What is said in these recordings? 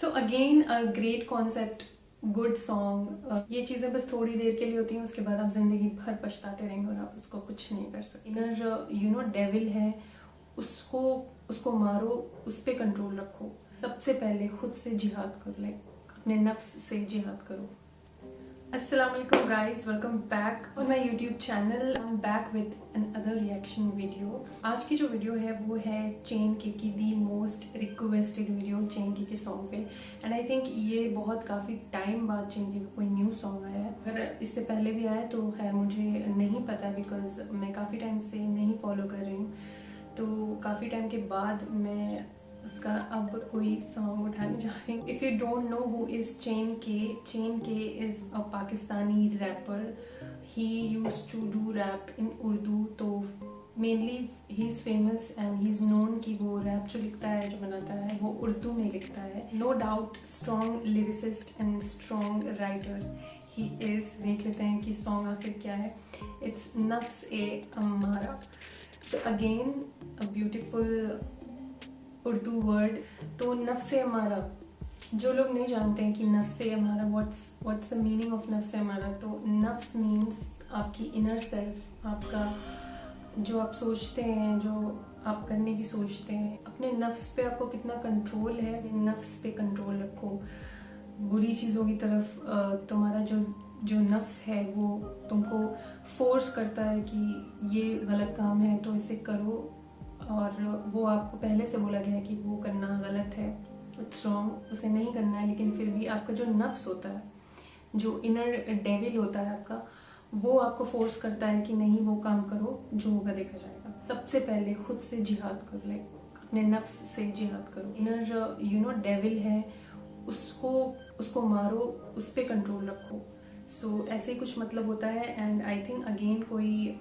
So again a great concept, good song. ये चीज़ें बस थोड़ी देर के लिए होती हैं, उसके बाद आप जिंदगी भर पछताते रहेंगे और आप उसको कुछ नहीं कर सकते। इनर डेविल है, उसको उसको मारो, उस पर कंट्रोल रखो। सबसे पहले खुद से जिहाद करो, लाइक अपने नफ्स से जिहाद करो। अस्सलाम वालेकुम guys, welcome back on my YouTube channel. I am back with an other reaction video. आज की जो वीडियो है वो है चेन के की the most requested video, chain के सॉन्ग पे। एंड आई थिंक ये बहुत काफ़ी टाइम बाद चेन के कोई न्यू सॉन्ग आया है। अगर इससे पहले भी आया तो खैर मुझे नहीं पता, बिकॉज मैं काफ़ी टाइम से नहीं फॉलो कर रही हूँ। तो काफ़ी टाइम के बाद मैं उसका अब कोई सॉन्ग उठाने जा रही हूँ। If you don't know who is Chen K is a Pakistani rapper. He used to do rap in Urdu, तो mainly he is famous and he is known कि वो रैप जो लिखता है, जो बनाता है, वो उर्दू में लिखता है। No doubt strong lyricist and strong writer he is. देख लेते हैं कि सॉन्ग आखिर क्या है। इट्स नफ्स ए अम्मारा। So again a beautiful Urdu word. तो नफ्स अमारा, जो लोग नहीं जानते हैं कि नफ्स अमारा व्हाट्स द मीनिंग ऑफ नफ्स अमारा, तो नफ्स मीन्स आपकी इनर सेल्फ, आपका जो आप सोचते हैं, जो आप करने की सोचते हैं, अपने नफ्स पे आपको कितना कंट्रोल है। नफ्स पे कंट्रोल रखो। बुरी चीज़ों की तरफ तुम्हारा जो नफ्स है वो तुमको फोर्स करता है कि ये गलत काम है तो इसे करो, और वो आपको पहले से बोला गया है कि वो करना गलत है, इट्स रॉन्ग, उसे नहीं करना है। लेकिन फिर भी आपका जो नफ्स होता है, जो इनर डेविल होता है आपका, वो आपको फोर्स करता है कि नहीं वो काम करो, जो होगा देखा जाएगा। सबसे पहले खुद से जिहाद करो, लाइक अपने नफ्स से जिहाद करो। इनर डेविल है, उसको मारो, उस पर कंट्रोल रखो। सो ऐसे ही कुछ मतलब होता है। एंड आई थिंक अगेन कोई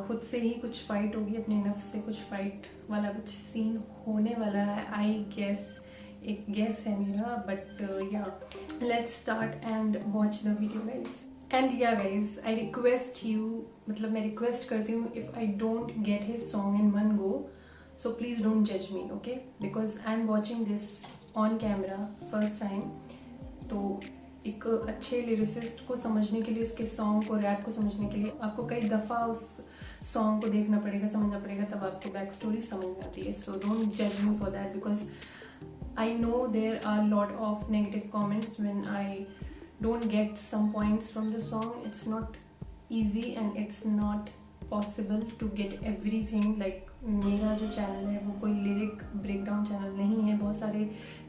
खुद से ही कुछ फाइट होगी, अपने नफ्स से कुछ फाइट वाला कुछ सीन होने वाला है। आई गेस, एक गेस है मेरा, but yeah let's start and watch the video guys. And yeah guys, I request you, मतलब मैं रिक्वेस्ट करती हूँ, if I don't get his song in one go, so please don't जज me, okay, because I am watching this on camera first time. तो एक अच्छे lyricist को समझने के लिए, उसके सॉन्ग को, रैप को समझने के लिए आपको कई दफ़ा उस सॉन्ग को देखना पड़ेगा, समझना पड़ेगा, तब आपको बैक स्टोरी समझ में आती है। सो डोंट जज me for that, because I know there are lot of negative comments when I don't get some points from the song. It's not easy and it's not possible to get everything. Like मेरा जो channel है वो कोई lyric breakdown channel नहीं है। बहुत सारे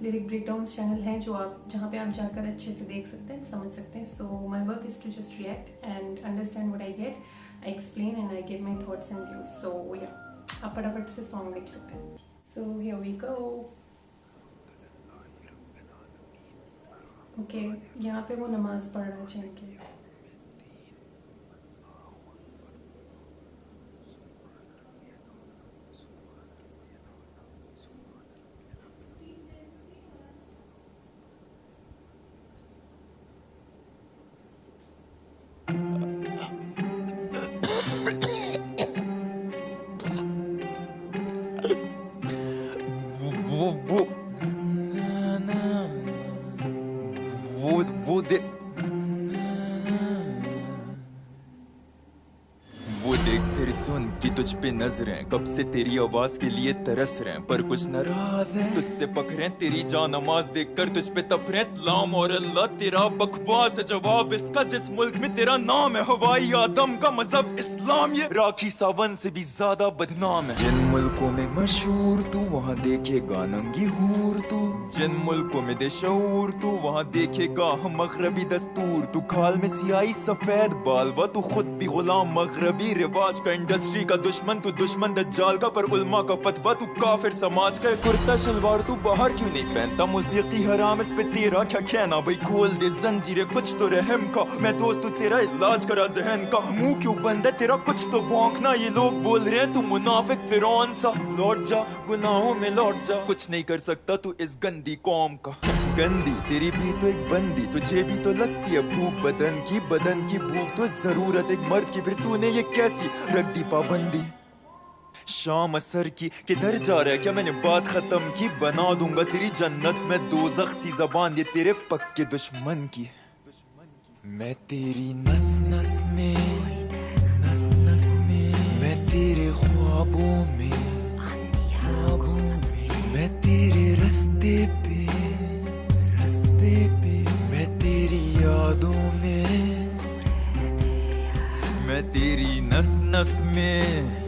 lyric breakdown channel हैं जो जहाँ पे आप जाकर अच्छे से देख सकते हैं, समझ सकते हैं। So my work is to just react and understand what I get, I explain and I give my thoughts and views. So yeah आप फटाफट से सॉन्ग देख लेते हैं। So here we go. Okay, यहाँ पे वो नमाज पढ़ रहा है चेन के। वो वो वो दे वो देख फिर सुन कि तुझ पे नजरें कब से तेरी आवाज के लिए तरस रहे हैं, पर कुछ नाराज हैं तुझसे पखरे तेरी जान नमाज देख कर तुझ पे तपरे। सलाम और अल्लाह तेरा बकवास है जवाब इसका, जिस मुल्क में तेरा नाम है हवाई आदम का मजहब इस्लाम, ये राखी सावन से भी ज्यादा बदनाम है। जिन मुल्कों में मशहूर तू वहाँ देखेगा नंगी हूर तू, जिन मुल्कों में देशूर तू वहाँ देखेगा हम मगरबी दस्तूर। तू खाल में सियाही सफेद बाल व तू खुद भी गुलाम मगरबी रिवाज का, इंडस्ट्री का दुश्मन तू, दुश्मन दज्जाल का, पर उल्मा का फतवा तू, काफिर समाज का। कुर्ता शलवार तू बाहर क्यों नहीं पहनता, मौसीकी हराम इस पे तेरा क्या कहना। भाई खोल दे जंजीरें कुछ तो रहम का, मैं दोस्त तू तेरा इलाज करा जहन का। मुंह क्यों बंद है तेरा कुछ तो भौंकना, ये लोग बोल रहे हैं तू मुनाफिक फिरौन सा। लौट जा गुनाहों में लौट जा, कुछ नहीं कर सकता तू इस गंदी कौम का। गंदी तेरी भी तो एक बंदी, तुझे भी तो लगती है भूख बदन की भूख तो जरूरत एक मर्द की, फिर तूने ये कैसी रख दी पाबंदी। शाम असर की किधर जा रहा है, क्या मैंने बात खत्म की? बना दूंगा तेरी जन्नत में दोज़ख सी ज़बान ये तेरे पक्के दुश्मन की। मैं तेरी नस नस में, नस नस में, मैं तेरे ख्वाबों में, ख्वाबों में, मैं तेरे रास्ते पे, रास्ते पे, मैं तेरी यादों में, मैं तेरी नस नस में,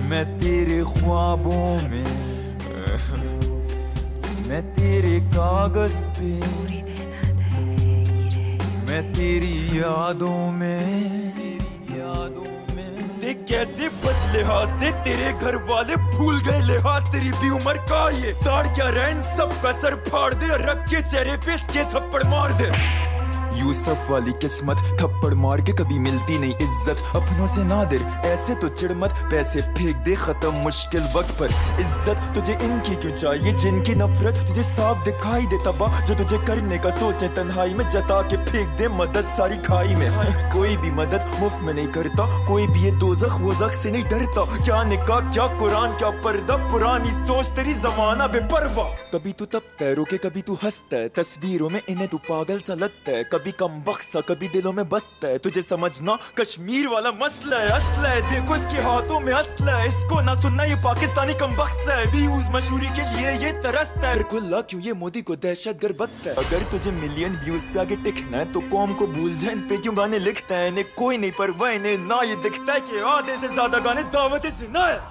मैं तेरे ख्वाबों में, मैं तेरे कागज पे, मैं तेरी यादों में, देख कैसे बदले हाथ से तेरे घर वाले भूल गए लिहाज, तेरी भी उम्र का ये ताड़ क्या रैन सबका सर फाड़ दे, रख के चेहरे पे इसके थप्पड़ मार दे। यूसुफ वाली किस्मत थप्पड़ मार के कभी मिलती नहीं इज्जत, अपनों से नादिर ऐसे तो चिढ़ मत, पैसे फेंक दे खत्म मुश्किल वक्त पर। इज्जत तुझे इनकी क्यों चाहिए जिनकी नफरत तुझे साफ दिखाई दे, तबाह जो तुझे करने का सोचे तन्हाई में जता के फेंक दे मदद सारी खाई में। कोई भी मदद मुफ्त में नहीं करता, कोई भी ये दोज़ख वोज़ख से नहीं डरता, क्या निकाह क्या कुरान क्या पर्दा, पुरानी सोच तेरी जमाना बेपरवाह। कभी तू तपता है रोके कभी तू हंसता है, तस्वीरों में इन्हें तू पागल सा लगता है, कभी कम बख्त सा कभी दिलों में बसता है, तुझे समझना कश्मीर वाला मसला है, असला है देखो इसके हाथों में असला है, इसको ना सुनना ये पाकिस्तानी कम बख्त है, व्यूज मशहूरी के लिए ये तरसता है, खुल्ला क्यों ये मोदी को दहशतगर्द बकता है। अगर तुझे मिलियन व्यूज पे आगे टिकना है तो कौम को भूल जाए इन पे क्यों गाने लिखता है, इन्हें कोई नहीं परवाह, इन्हें ना ये दिखता है कि आधे से ज्यादा गाने दावत ज़िना है।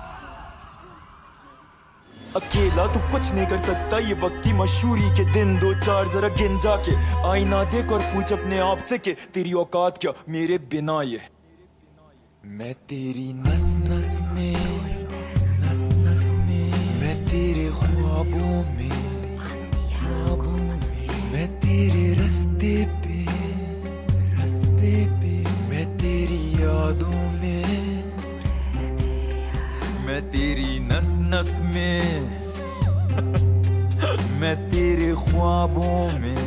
अकेला तू कुछ नहीं कर सकता ये वक्ती मशहूरी के दिन, दो चार जरा गिन जाके आईना देख और पूछ अपने आप से कि तेरी औकात क्या मेरे बिना ये। मैं तेरी नस नस में, नस नस में, मैं तेरे ख्वाबों में, ख्वाबों में, मैं तेरे रास्ते पे, रास्ते पे, मैं तेरी यादों में, मैं तेरी नस नस में, मैं तेरे ख्वाबों में,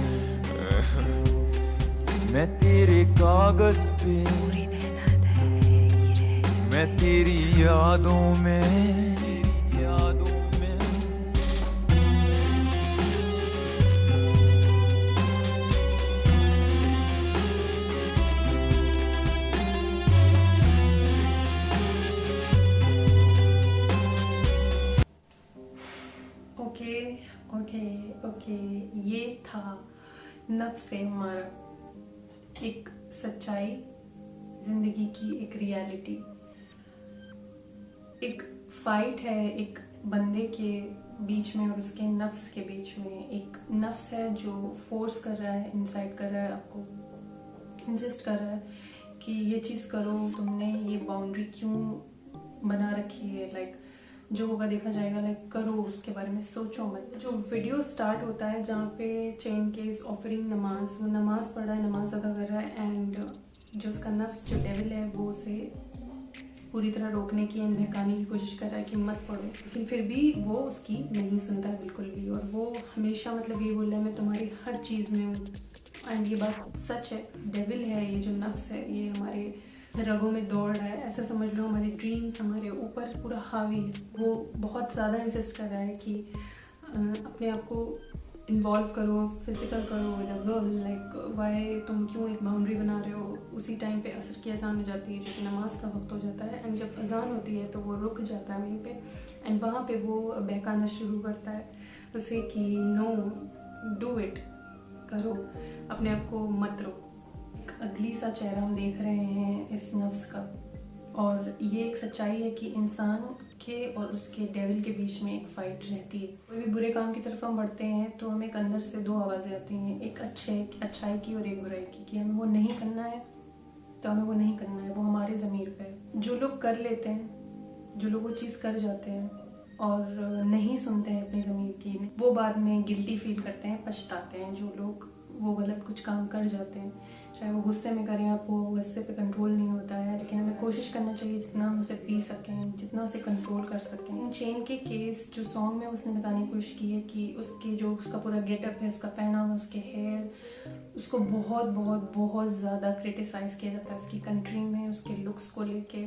मैं तेरे कागज पे, मैं तेरी यादों में, यादों में। ओके ये था नफ्स से हमारा एक सच्चाई, जिंदगी की एक रियलिटी, एक फाइट है एक बंदे के बीच में और उसके नफ्स के बीच में। एक नफ्स है जो फोर्स कर रहा है, इंसाइट कर रहा है, आपको इंसिस्ट कर रहा है कि ये चीज़ करो, तुमने ये बाउंड्री क्यों बना रखी है, लाइक जो होगा देखा जाएगा, लाइक करो, उसके बारे में सोचो मत। जो वीडियो स्टार्ट होता है जहाँ पे चेन केस ऑफरिंग नमाज, वो नमाज पढ़ रहा है, नमाज अदा कर रहा है, एंड जो उसका नफ्स जो डेविल है वो उसे पूरी तरह रोकने की एंड बहकाने की कोशिश कर रहा है कि मत पढ़ो, लेकिन फिर भी वो उसकी नहीं सुनता है बिल्कुल भी, और वो हमेशा मतलब ये बोल रहा है मैं तुम्हारी हर चीज़ में हूँ। एंड ये बात सच है, डेविल है ये जो नफ्स है, ये हमारे रगों में दौड़ रहा है, ऐसा समझ लो हमारे ड्रीम्स हमारे ऊपर पूरा हावी है। वो बहुत ज़्यादा इंसिस्ट कर रहा है कि अपने आप को इन्वॉल्व करो, फिजिकल करो with a girl, like why तुम क्यों एक बाउंड्री बना रहे हो। उसी टाइम पे असर की अजान हो जाती है जो कि नमाज का वक्त हो जाता है, एंड जब अजान होती है तो वो रुक जाता है वहीं पे, एंड वहाँ पे वो बहकाना शुरू करता है उसे कि नो डू इट, करो, अपने आप को मत रोको। अगली सा चेहरा हम देख रहे हैं इस नफ्स का, और ये एक सच्चाई है कि इंसान के और उसके डेविल के बीच में एक फाइट रहती है। कोई भी बुरे काम की तरफ हम बढ़ते हैं तो हमें एक अंदर से दो आवाज़ें आती हैं, एक अच्छाई की और एक बुराई की, कि हमें वो नहीं करना है तो हमें वो नहीं करना है, वो हमारे ज़मीर पे है। जो लोग कर लेते हैं, जो लोग वो चीज़ कर जाते हैं और नहीं सुनते हैं अपनी ज़मीर की, वो बाद में गिल्टी फील करते हैं, पछताते हैं। जो लोग वो गलत कुछ काम कर जाते हैं, चाहे वो गुस्से में करें, आप वो गुस्से पे कंट्रोल नहीं होता है, लेकिन हमें कोशिश करना चाहिए जितना हम उसे पी सकें, जितना उसे कंट्रोल कर सकें। चेन के केस जो सॉन्ग में उसने बताने की कोशिश की है कि उसके जो उसका पूरा गेटअप है, उसका पहनावा, उसके हेयर, उसको बहुत बहुत बहुत ज़्यादा क्रिटिसाइज़ किया जाता है उसकी कंट्री में, उसके लुक्स को लेके।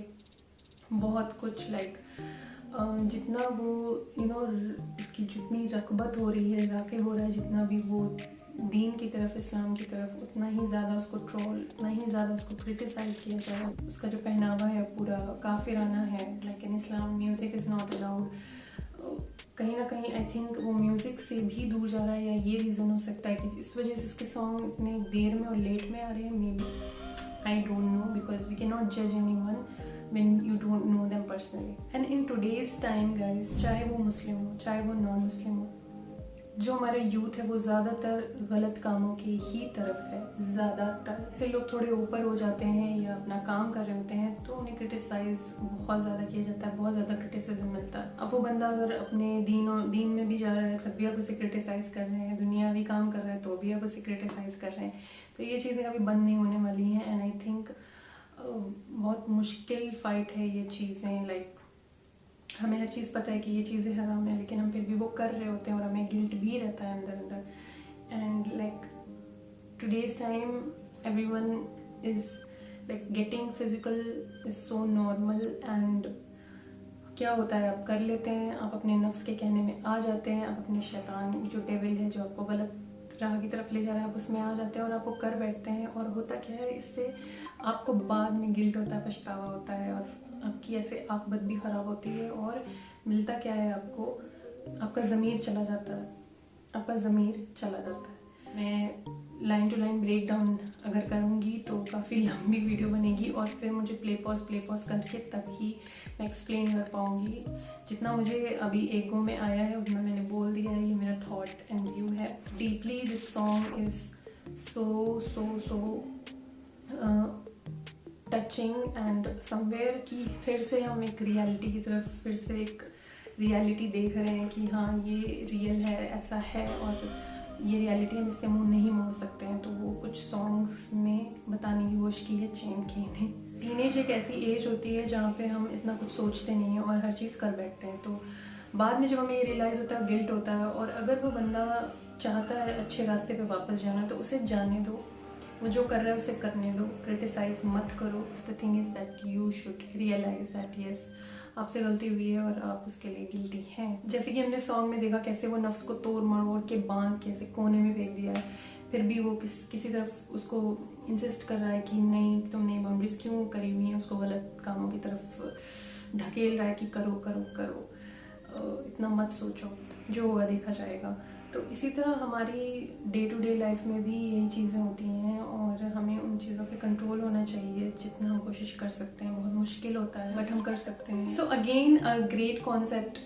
बहुत कुछ लाइक जितना वो उसकी जितनी रग़बत हो रही है, राग़िब हो रहा है जितना भी वो दीन की तरफ, इस्लाम की तरफ, उतना ही ज़्यादा उसको ट्रोल, उतना ही ज़्यादा उसको क्रिटिसाइज़ किया जा रहा है। उसका जो पहनावा है पूरा काफिराना है, like in Islam music is not allowed. कहीं ना कहीं आई थिंक वो म्यूज़िक से भी दूर जा रहा है, या ये रीज़न हो सकता है कि इस वजह से उसके सॉन्ग इतने देर में और लेट में आ रहे हैं। Maybe I don't know, because we can not जज anyone when you don't know them personally. And in today's time guys, चाहे वो मुस्लिम हो चाहे वो नॉन मुस्लिम हो, जो हमारा यूथ है वो ज़्यादातर गलत कामों की ही तरफ है। ज़्यादातर से लोग थोड़े ऊपर हो जाते हैं या अपना काम कर रहे होते हैं तो उन्हें क्रिटिसाइज़ बहुत ज़्यादा किया जाता है, बहुत ज़्यादा क्रिटिसिज्म मिलता है। अब वो बंदा अगर अपने दीन में भी जा रहा है तब भी आप उसे क्रिटिसाइज़ कर रहे हैं, दुनियावी काम कर रहा है तो भी आप उसे क्रिटिसाइज़ कर रहे हैं। तो ये चीज़ें कभी बंद नहीं होने वाली हैं। एंड आई थिंक बहुत मुश्किल फ़ाइट है ये चीज़ें। लाइक हमें हर चीज़ पता है कि ये चीज़ें हराम है, लेकिन हम फिर भी वो कर रहे होते हैं और हमें गिल्ट भी रहता है अंदर अंदर। And like today's time everyone is like getting physical is so normal. And क्या होता है, आप कर लेते हैं, आप अपने नफ्स के कहने में आ जाते हैं, आप अपने शैतान जो डेविल है जो आपको गलत राह की तरफ ले जा रहा है आप उसमें आ जाते हैं और आप वो कर बैठते हैं। और होता क्या है, इससे आपको बाद में गिल्ट होता है, पछतावा होता है और आपकी ऐसे आकबत भी ख़राब होती है। और मिलता क्या है आपको, आपका ज़मीर चला जाता है, आपका ज़मीर चला जाता है। मैं line to line break down अगर करूँगी तो काफ़ी लंबी वीडियो बनेगी और फिर मुझे प्ले पॉज करके तभी मैं एक्सप्लेन कर पाऊँगी। जितना मुझे अभी एक गो में आया है उतना मैंने बोल दिया है, ये मेरा थॉट एंड व्यू है। Deeply this song is so touching and somewhere कि फिर से हम एक रियलिटी की तरफ, फिर से एक रियलिटी देख रहे हैं कि हाँ ये रियल है, ऐसा है और ये रियलिटी हम इससे मुंह नहीं मोड़ सकते हैं। तो वो कुछ सॉन्ग्स में बताने की कोशिश की है चैन के ने। टीनेज एक ऐसी एज होती है जहाँ पे हम इतना कुछ सोचते नहीं हैं और हर चीज़ कर बैठते हैं। तो बाद में जब हमें ये रियलाइज़ होता है, गिल्ट होता है। और अगर वो बंदा चाहता है अच्छे रास्ते पे वापस जाना तो उसे जाने दो, वो जो कर रहा है उसे करने दो, क्रिटिसाइज़ मत करो। The thing is that you should realise that yes आपसे गलती हुई है और आप उसके लिए गिल्टी हैं। जैसे कि हमने सॉन्ग में देखा कैसे वो नफ्स को तोड़ मरोड़ के बांध के ऐसे कोने में फेंक दिया है, फिर भी वो किसी तरफ उसको इंसिस्ट कर रहा है कि नहीं तुमने बाउंड्रीज क्यों करी हुई हैं, उसको गलत कामों की तरफ धकेल रहा है कि करो करो करो, इतना मत सोचो, जो होगा देखा जाएगा। तो इसी तरह हमारी डे टू डे लाइफ में भी यही चीज़ें होती हैं और हमें उन चीज़ों पे कंट्रोल होना चाहिए जितना हम कोशिश कर सकते हैं। बहुत मुश्किल होता है बट हम कर सकते हैं। सो again a great concept,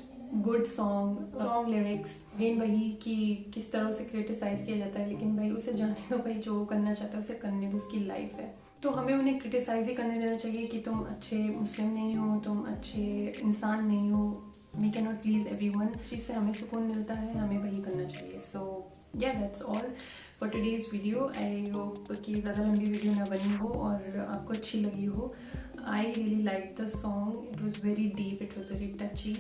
good song lyrics. Again वही कि किस तरह उसे क्रिटिसाइज़ किया जाता है, लेकिन भाई उसे जाने दो, भाई जो करना चाहता है उसे करने दो, उसकी लाइफ है। तो हमें उन्हें क्रिटिसाइज़ ही करने देना चाहिए कि तुम अच्छे मुस्लिम नहीं हो, तुम अच्छे इंसान नहीं हो। We can not please everyone. इस चीज़ से हमें सुकून मिलता है, हमें वही करना चाहिए। सो या that's all for today's video. I hope कि ज़्यादा लंबी वीडियो ना बनी हो और आपको अच्छी लगी हो। I really like the song, it was very deep, it was very टची।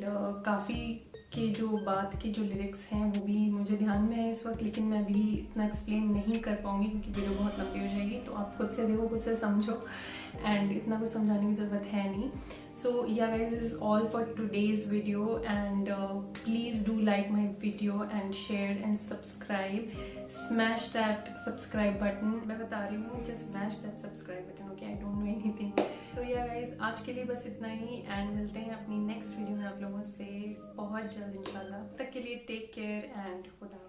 काफ़ी के जो बात के जो लिरिक्स हैं वो भी मुझे ध्यान में है इस वक्त, लेकिन मैं अभी इतना एक्सप्लेन नहीं कर पाऊँगी क्योंकि वीडियो बहुत लंबी हो जाएगी। तो आप खुद से देखो, खुद से समझो, एंड इतना कुछ समझाने की ज़रूरत है नहीं। सो yeah guys, this is all for today's video and please do like my video and share and subscribe. Smash that subscribe button. मैं बता रही हूँ, just smash that subscribe button, okay? I don't know anything. तो yeah guys, आज के लिए बस इतना ही एंड मिलते हैं अपनी नेक्स्ट वीडियो में आप लोगों से बहुत जल्द इंशाल्लाह। तब तक के लिए टेक केयर एंड खुदा।